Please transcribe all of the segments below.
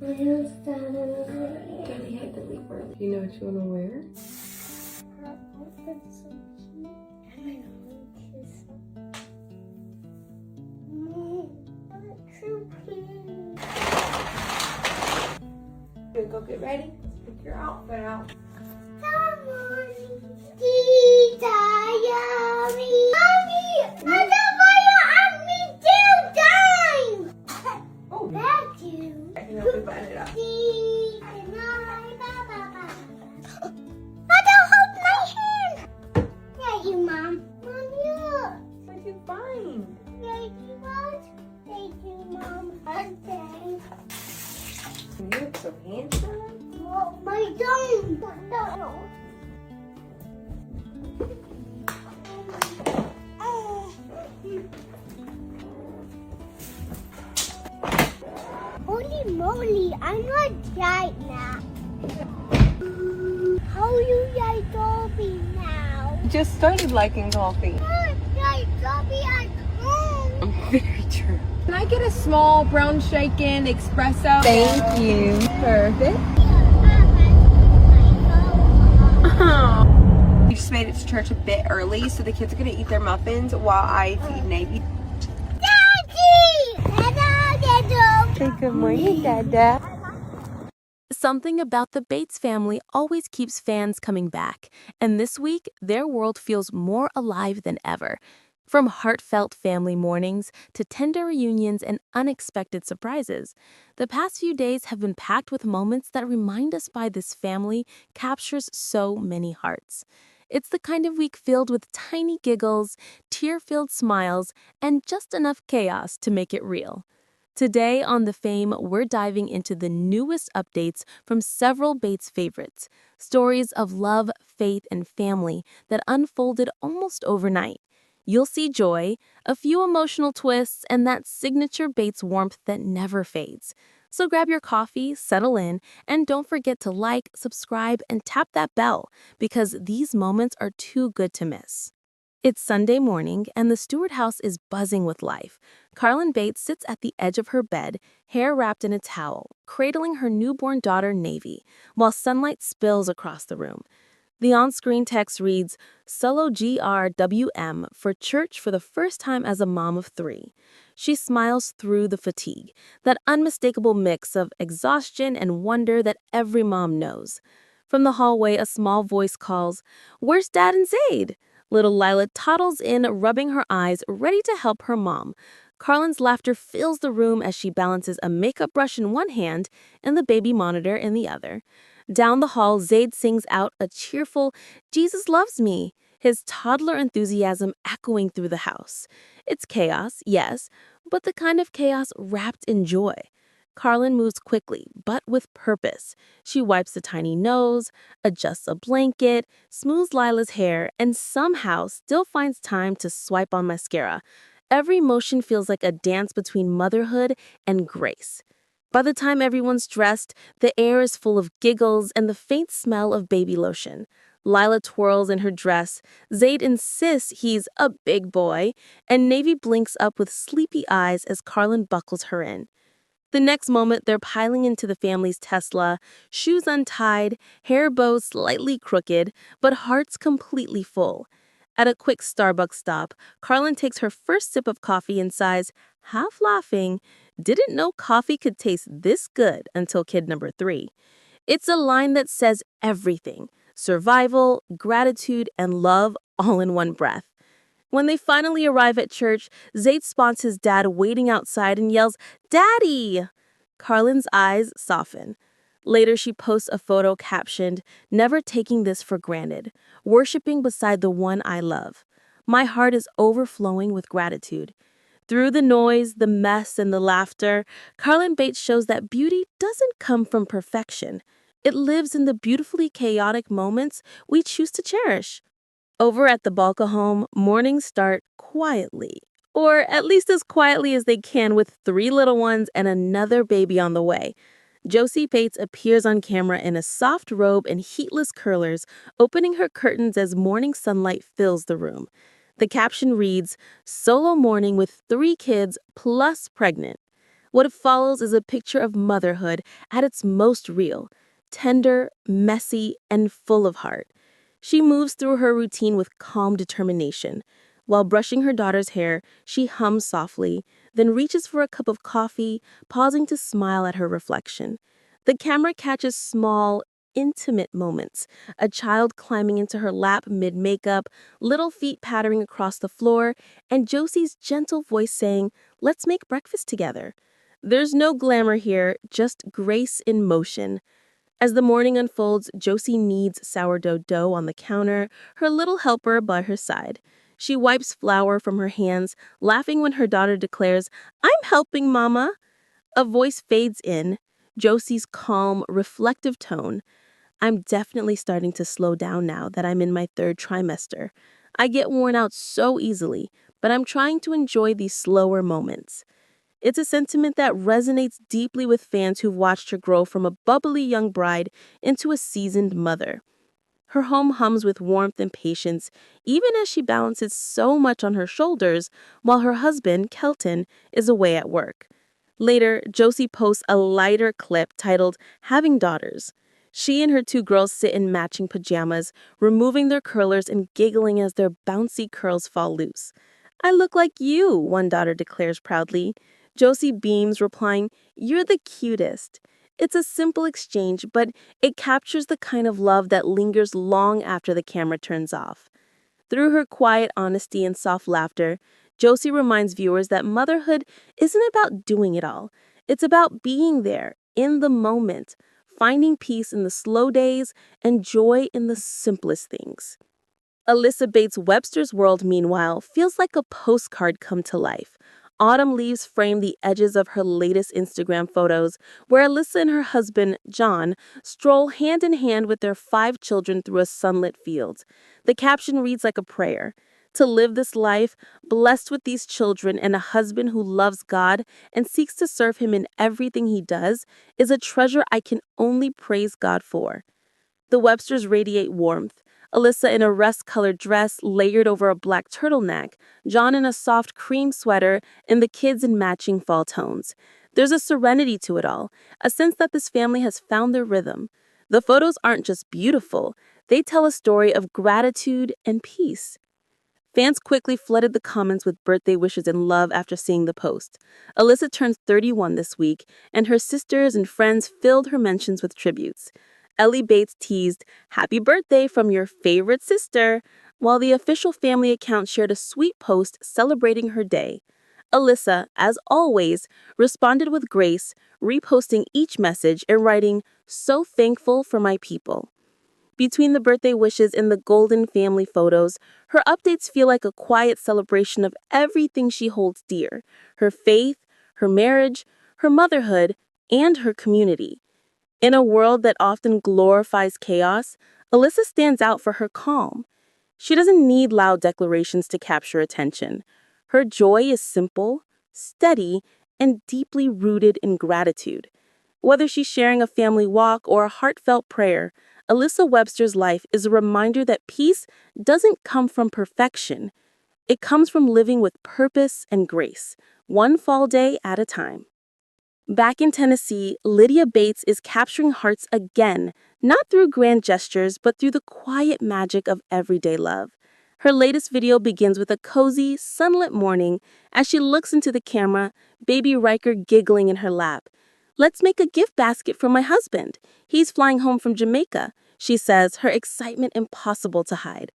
Daddy had to leave early. Do you know what you want to wear? Go get ready. Let's pick your outfit out. Oh, that you. I can help you button it up. Mom. Mom, look. What did you find? Thank you, Mom. Okay. You look so handsome. Oh, my dome. No. Holy moly, I'm not right now. How you like coffee now? Just started liking coffee. I like coffee at home. Very true. Can I get a small brown shaken espresso? Thank you. Perfect. We just made it to church a bit early, so the kids are going to eat their muffins while I feed Navy. Daddy! Dada! Say good morning, Dada. Something about the Bates family always keeps fans coming back, and this week, their world feels more alive than ever. From heartfelt family mornings to tender reunions and unexpected surprises, the past few days have been packed with moments that remind us why this family captures so many hearts. It's the kind of week filled with tiny giggles, tear-filled smiles, and just enough chaos to make it real. Today on The Fame, we're diving into the newest updates from several Bates favorites, stories of love, faith, and family that unfolded almost overnight. You'll see joy, a few emotional twists, and that signature Bates warmth that never fades. So grab your coffee, settle in, and don't forget to like, subscribe, and tap that bell, because these moments are too good to miss. It's Sunday morning, and the Stewart house is buzzing with life. Carlin Bates sits at the edge of her bed, hair wrapped in a towel, cradling her newborn daughter, Navy, while sunlight spills across the room. The on-screen text reads, Solo GRWM for church for the first time as a mom of 3. She smiles through the fatigue, that unmistakable mix of exhaustion and wonder that every mom knows. From the hallway, a small voice calls, "Where's Dad and Zaid?" Little Lila toddles in, rubbing her eyes, ready to help her mom. Carlin's laughter fills the room as she balances a makeup brush in one hand and the baby monitor in the other. Down the hall, Zaid sings out a cheerful, "Jesus loves me," his toddler enthusiasm echoing through the house. It's chaos, yes, but the kind of chaos wrapped in joy. Carlin moves quickly, but with purpose. She wipes the tiny nose, adjusts a blanket, smooths Lila's hair, and somehow still finds time to swipe on mascara. Every motion feels like a dance between motherhood and grace. By the time everyone's dressed, the air is full of giggles and the faint smell of baby lotion. Lila twirls in her dress, Zaid insists he's a big boy, and Navy blinks up with sleepy eyes as Carlin buckles her in. The next moment, they're piling into the family's Tesla, shoes untied, hair bows slightly crooked, but hearts completely full. At a quick Starbucks stop, Carlin takes her first sip of coffee and sighs, half laughing, "Didn't know coffee could taste this good until kid number 3. It's a line that says everything: survival, gratitude, and love all in one breath. When they finally arrive at church, Zaid spots his dad waiting outside and yells, "Daddy!" Carlin's eyes soften. Later, she posts a photo captioned, "Never taking this for granted, worshiping beside the one I love. My heart is overflowing with gratitude." Through the noise, the mess, and the laughter, Carlin Bates shows that beauty doesn't come from perfection. It lives in the beautifully chaotic moments we choose to cherish. Over at the Balka home, mornings start quietly, or at least as quietly as they can, with 3 little ones and another baby on the way. Josie Bates appears on camera in a soft robe and heatless curlers, opening her curtains as morning sunlight fills the room. The caption reads, "Solo morning with 3 kids plus pregnant." What follows is a picture of motherhood at its most real, tender, messy, and full of heart. She moves through her routine with calm determination. While brushing her daughter's hair, she hums softly, then reaches for a cup of coffee, pausing to smile at her reflection. The camera catches small, intimate moments, a child climbing into her lap mid-makeup, little feet pattering across the floor, and Josie's gentle voice saying, "Let's make breakfast together." There's no glamour here, just grace in motion. As the morning unfolds, Josie kneads sourdough dough on the counter, her little helper by her side. She wipes flour from her hands, laughing when her daughter declares, "I'm helping, Mama." A voice fades in, Josie's calm, reflective tone. "I'm definitely starting to slow down now that I'm in my third trimester. I get worn out so easily, but I'm trying to enjoy these slower moments." It's a sentiment that resonates deeply with fans who've watched her grow from a bubbly young bride into a seasoned mother. Her home hums with warmth and patience, even as she balances so much on her shoulders while her husband, Kelton, is away at work. Later, Josie posts a lighter clip titled "Having Daughters." She and her two girls sit in matching pajamas, removing their curlers and giggling as their bouncy curls fall loose. "I look like you," one daughter declares proudly. Josie beams, replying, "You're the cutest." It's a simple exchange, but it captures the kind of love that lingers long after the camera turns off. Through her quiet honesty and soft laughter, Josie reminds viewers that motherhood isn't about doing it all. It's about being there, in the moment, finding peace in the slow days and joy in the simplest things. Alyssa Bates Webster's world, meanwhile, feels like a postcard come to life. Autumn leaves frame the edges of her latest Instagram photos, where Alyssa and her husband, John, stroll hand in hand with their 5 children through a sunlit field. The caption reads like a prayer. "To live this life, blessed with these children and a husband who loves God and seeks to serve him in everything he does, is a treasure I can only praise God for." The Websters radiate warmth. Alyssa in a rust-colored dress layered over a black turtleneck, John in a soft cream sweater, and the kids in matching fall tones. There's a serenity to it all, a sense that this family has found their rhythm. The photos aren't just beautiful, they tell a story of gratitude and peace. Fans quickly flooded the comments with birthday wishes and love after seeing the post. Alyssa turns 31 this week, and her sisters and friends filled her mentions with tributes. Ellie Bates teased, "Happy birthday from your favorite sister," while the official family account shared a sweet post celebrating her day. Alyssa, as always, responded with grace, reposting each message and writing, "So thankful for my people." Between the birthday wishes and the golden family photos, her updates feel like a quiet celebration of everything she holds dear: her faith, her marriage, her motherhood, and her community. In a world that often glorifies chaos, Alyssa stands out for her calm. She doesn't need loud declarations to capture attention. Her joy is simple, steady, and deeply rooted in gratitude. Whether she's sharing a family walk or a heartfelt prayer, Alyssa Webster's life is a reminder that peace doesn't come from perfection. It comes from living with purpose and grace, one fall day at a time. Back in Tennessee, Lydia Bates is capturing hearts again, not through grand gestures, but through the quiet magic of everyday love. Her latest video begins with a cozy, sunlit morning as she looks into the camera, baby Riker giggling in her lap. "Let's make a gift basket for my husband. He's flying home from Jamaica," she says, her excitement impossible to hide.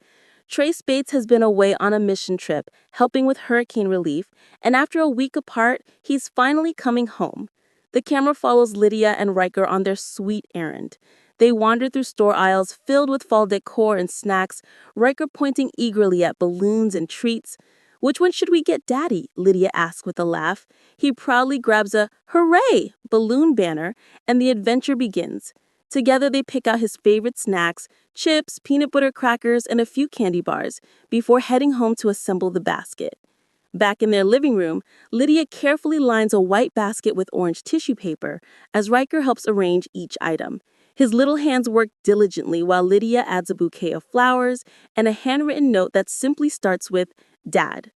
Trace Bates has been away on a mission trip, helping with hurricane relief, and after a week apart, he's finally coming home. The camera follows Lydia and Riker on their sweet errand. They wander through store aisles filled with fall decor and snacks, Riker pointing eagerly at balloons and treats. "Which one should we get, Daddy?" Lydia asks with a laugh. He proudly grabs a "Hooray!" balloon banner, and the adventure begins. Together they pick out his favorite snacks, chips, peanut butter crackers, and a few candy bars, before heading home to assemble the basket. Back in their living room, Lydia carefully lines a white basket with orange tissue paper as Riker helps arrange each item. His little hands work diligently while Lydia adds a bouquet of flowers and a handwritten note that simply starts with "Dad."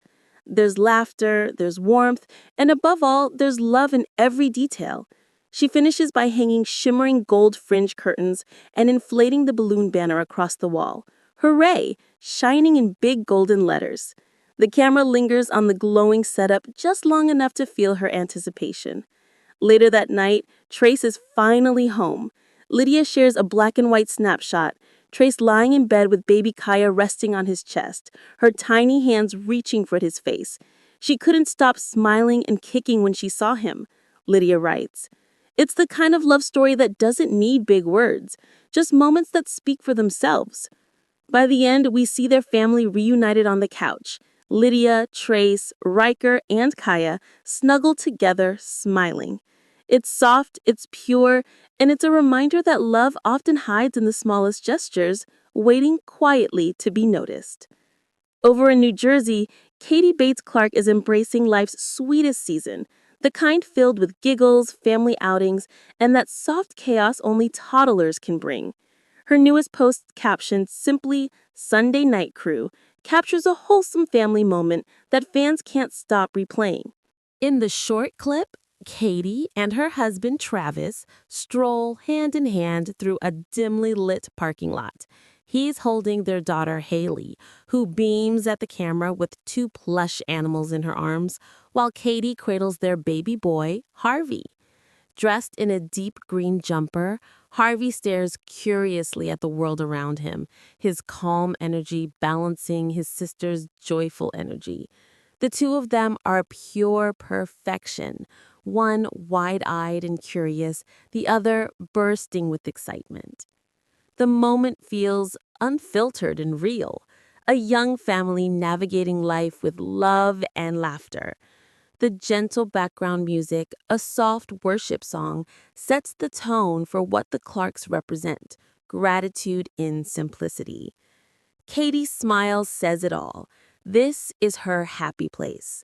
There's laughter, there's warmth, and above all, there's love in every detail. She finishes by hanging shimmering gold fringe curtains and inflating the balloon banner across the wall. Hooray! Shining in big golden letters. The camera lingers on the glowing setup just long enough to feel her anticipation. Later that night, Trace is finally home. Lydia shares a black and white snapshot, Trace lying in bed with baby Kaya resting on his chest, her tiny hands reaching for his face. She couldn't stop smiling and kicking when she saw him, Lydia writes. It's the kind of love story that doesn't need big words, just moments that speak for themselves. By the end, we see their family reunited on the couch. Lydia, Trace, Riker, and Kaya snuggled together, smiling. It's soft, it's pure, and it's a reminder that love often hides in the smallest gestures, waiting quietly to be noticed. Over in New Jersey, Katie Bates Clark is embracing life's sweetest season, the kind filled with giggles, family outings, and that soft chaos only toddlers can bring. Her newest post, captioned simply Sunday Night Crew, captures a wholesome family moment that fans can't stop replaying. In the short clip, Katie and her husband Travis stroll hand in hand through a dimly lit parking lot. He's holding their daughter Haley, who beams at the camera with two plush animals in her arms, while Katie cradles their baby boy, Harvey. Dressed in a deep green jumper, Harvey stares curiously at the world around him, his calm energy balancing his sister's joyful energy. The two of them are pure perfection, one wide-eyed and curious, the other bursting with excitement. The moment feels unfiltered and real, a young family navigating life with love and laughter. The gentle background music, a soft worship song, sets the tone for what the Clarks represent, gratitude in simplicity. Katie's smile says it all. This is her happy place.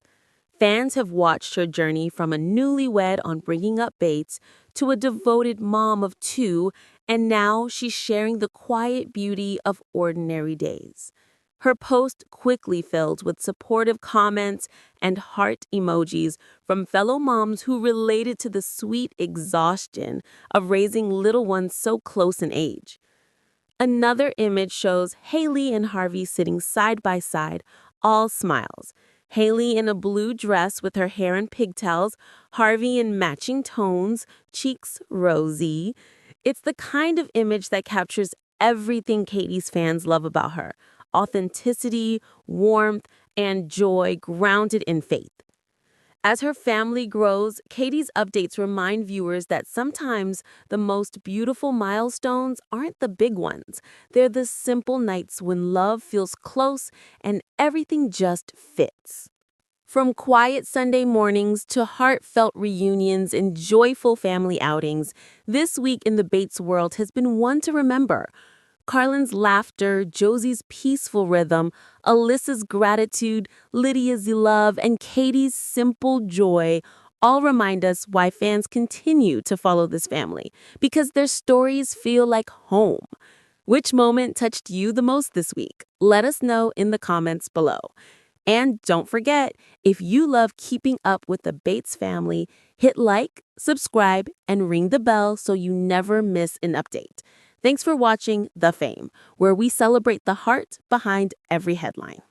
Fans have watched her journey from a newlywed on Bringing Up Bates to a devoted mom of two, and now she's sharing the quiet beauty of ordinary days. Her post quickly filled with supportive comments and heart emojis from fellow moms who related to the sweet exhaustion of raising little ones so close in age. Another image shows Haley and Harvey sitting side by side, all smiles. Haley in a blue dress with her hair in pigtails, Harvey in matching tones, cheeks rosy. It's the kind of image that captures everything Katie's fans love about her: authenticity, warmth, and joy grounded in faith. As her family grows, Katie's updates remind viewers that sometimes the most beautiful milestones aren't the big ones. They're the simple nights when love feels close and everything just fits. From quiet Sunday mornings to heartfelt reunions and joyful family outings, this week in the Bates world has been one to remember. Carlin's laughter, Josie's peaceful rhythm, Alyssa's gratitude, Lydia's love, and Katie's simple joy all remind us why fans continue to follow this family, because their stories feel like home. Which moment touched you the most this week? Let us know in the comments below. And don't forget, if you love keeping up with the Bates family, hit like, subscribe, and ring the bell so you never miss an update. Thanks for watching The Fame, where we celebrate the heart behind every headline.